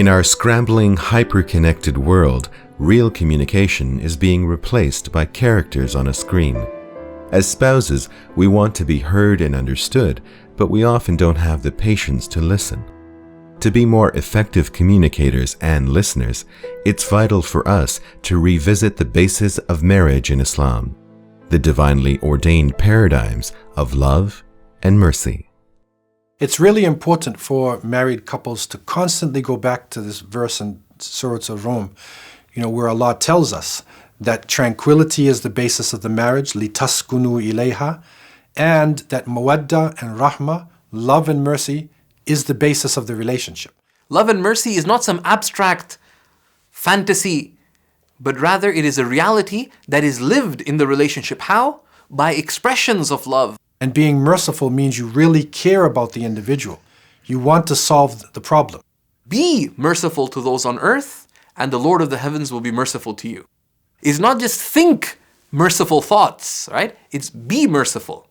In our scrambling, hyper-connected world, real communication is being replaced by characters on a screen. As spouses, we want to be heard and understood, but we often don't have the patience to listen. To be more effective communicators and listeners, it's vital for us to revisit the basis of marriage in Islam, the divinely ordained paradigms of love and mercy. It's really important for married couples to constantly go back to this verse in Surah Al-Rum, where Allah tells us that tranquility is the basis of the marriage, litaskunu ilayha, and that mawadda and rahma, love and mercy, is the basis of the relationship. Love and mercy is not some abstract fantasy, but rather it is a reality that is lived in the relationship. How? By expressions of love. And being merciful means you really care about the individual. You want to solve the problem. Be merciful to those on earth, and the Lord of the heavens will be merciful to you. It's not just think merciful thoughts, right? It's be merciful.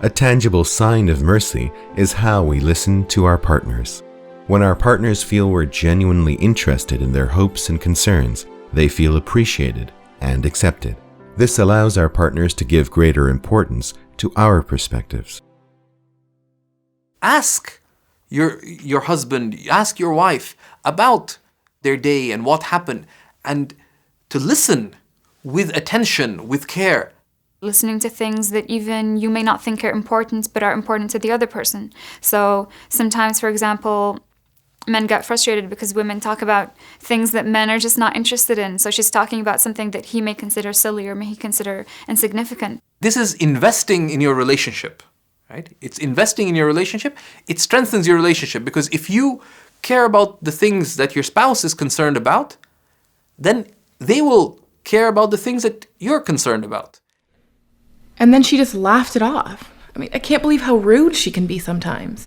A tangible sign of mercy is how we listen to our partners. When our partners feel we're genuinely interested in their hopes and concerns, they feel appreciated and accepted. This allows our partners to give greater importance to our perspectives. Ask your husband, ask your wife about their day and what happened, and to listen with attention, with care. Listening to things that even you may not think are important, but are important to the other person. So sometimes, for example, men get frustrated because women talk about things that men are just not interested in. So she's talking about something that he may consider silly or may he consider insignificant. This is investing in your relationship, right? It's investing in your relationship. It strengthens your relationship, because if you care about the things that your spouse is concerned about, then they will care about the things that you're concerned about. And then she just laughed it off. I mean, I can't believe how rude she can be sometimes.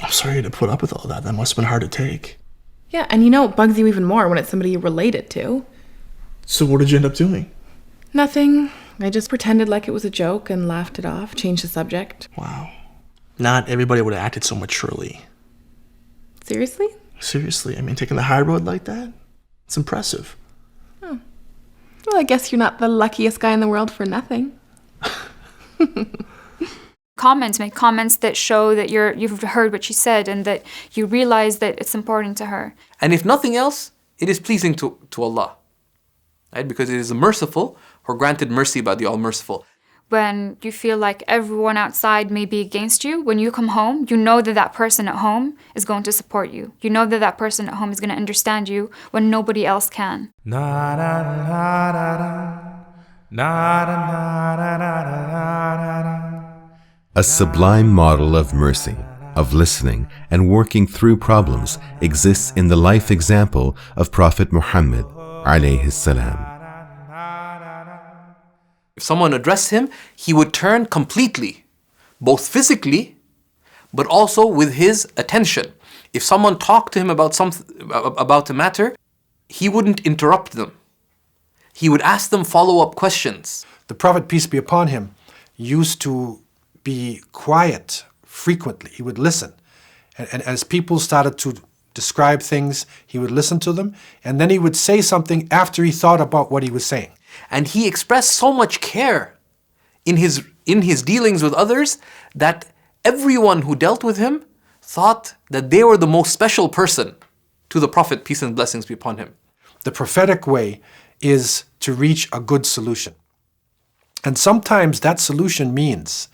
I'm sorry to put up with all that. That must have been hard to take. Yeah, and it bugs you even more when it's somebody you're related to. So what did you end up doing? Nothing. I just pretended like it was a joke and laughed it off, changed the subject. Wow. Not everybody would have acted so maturely. Seriously? Seriously, I mean, taking the high road like that? It's impressive. Oh. Well, I guess you're not the luckiest guy in the world for nothing. Make comments that show that you've heard what she said and that you realize that it's important to her. And if nothing else, it is pleasing to Allah, right? Because it is merciful or granted mercy by the All-Merciful. When you feel like everyone outside may be against you, when you come home, you know that that person at home is going to support you. You know that that person at home is going to understand you when nobody else can. A sublime model of mercy, of listening and working through problems exists in the life example of Prophet Muhammad alayhi salam. If someone addressed him, he would turn completely, both physically, but also with his attention. If someone talked to him about a matter, he wouldn't interrupt them. He would ask them follow-up questions. The Prophet, peace be upon him, used to be quiet frequently. He would listen. And as people started to describe things, he would listen to them, and then he would say something after he thought about what he was saying. And he expressed so much care in his dealings with others that everyone who dealt with him thought that they were the most special person to the Prophet, peace and blessings be upon him. The prophetic way is to reach a good solution. And sometimes that solution means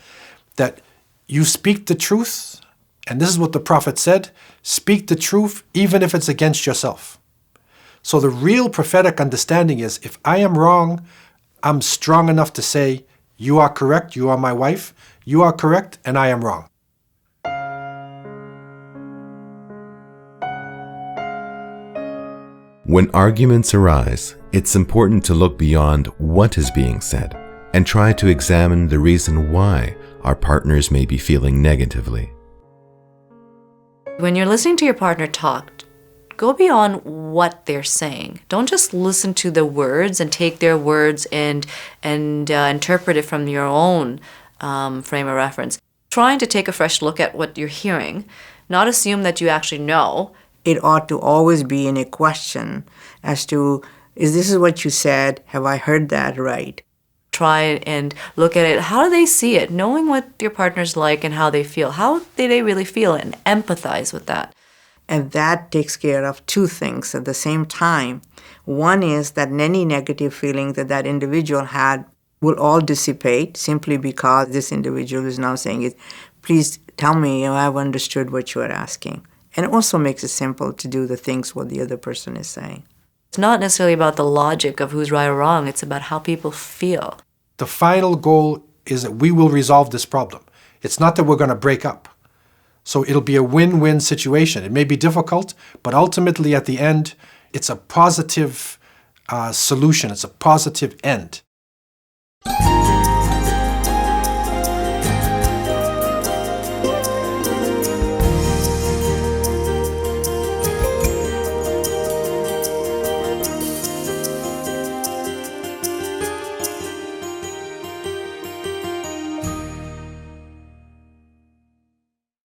that you speak the truth, and this is what the Prophet said, speak the truth even if it's against yourself. So the real prophetic understanding is, if I am wrong, I'm strong enough to say, you are correct, you are my wife, you are correct, and I am wrong. When arguments arise, it's important to look beyond what is being said and try to examine the reason why our partners may be feeling negatively. When you're listening to your partner talk, go beyond what they're saying. Don't just listen to the words and take their words and interpret it from your own frame of reference. Trying to take a fresh look at what you're hearing not assume that you actually know. It ought to always be in a question as to, is this what you said? Have I heard that right? Try and look at it. How do they see it? Knowing what your partner's like and how they feel. How do they really feel, and empathize with that. And that takes care of two things at the same time. One is that any negative feeling that that individual had will all dissipate simply because this individual is now saying, please tell me I've understood what you are asking. And it also makes it simple to do the things what the other person is saying. It's not necessarily about the logic of who's right or wrong. It's about how people feel. The final goal is that we will resolve this problem. It's not that we're going to break up. So it'll be a win-win situation. It may be difficult, but ultimately at the end, it's a positive solution. It's a positive end.